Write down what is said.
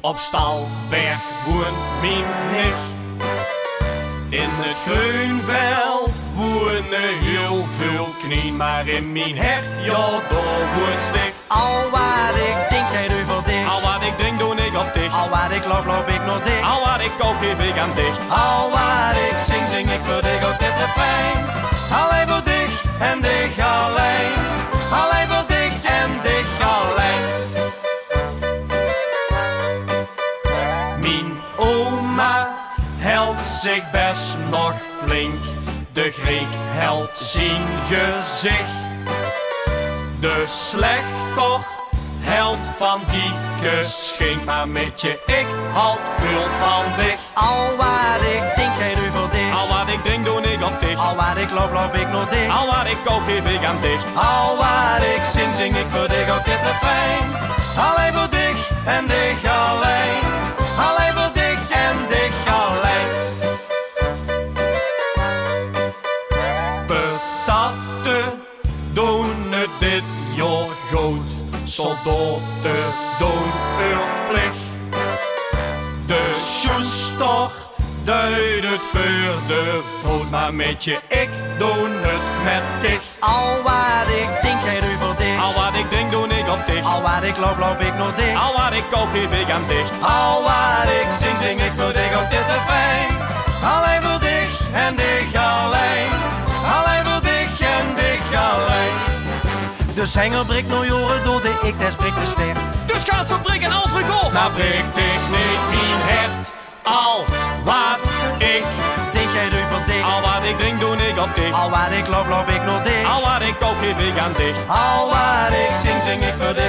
Op Stalberg woont mijn nicht. In het Groenveld wonen heel veel knie, maar in mijn hart, ja, daar woont sticht. Al waar ik denk, jij doe voor dicht. Al wat ik denk, doe ik op dicht. Al waar ik loop ik nog dicht. Al wat ik koop, geef ik aan dicht. Al waar ik zing ik voor dich op dit refrein. Alleen voor dich en dich alleen. Alleen voor dich en dich alleen. Mijn oma helpt zich best nog flink. De Griek helpt zijn gezicht. De slechter helpt van die geschenk. Maar met je, ik houd veel van dich. Al waar ik denk, jij doe voor dich. Al wat ik denk, doe ik op dicht. Al waar ik loop ik nog dicht. Al wat ik koop, geef ik aan dicht. Al waar ik zing ik voor dich op dit refrein. Alleen voor dich en dich alleen. Alleen voor dich en dich alleen. Patatten doen het dit jaar goed. Soldaten doen hun plicht. De schuster duidt het voor de voet. Maar met je, ik doe het met dich. Al waar ik denk, jij doe voor dich. Al wat ik denk, doe ik op dicht. Al waar ik loop ik nog dicht. Al wat ik koop, geef ik aan dicht. Al waar ik zing ik voor dich op dit refrein. Alleen voor dich en dich alleen. Alleen voor dich en dich alleen. Dus hengel breekt nog joren door de ik des breekt de ster. Dus gaat zo prik een andere golf. Nou breekt dich niet mijn hart. Al wat ik, Denk jij doe voor dich. al wat ik denk, doe ik op dicht. Al waar ik loop ik nog dicht. Al wat ik koop, geef ik aan dicht. Al waar ik zing ik voor dich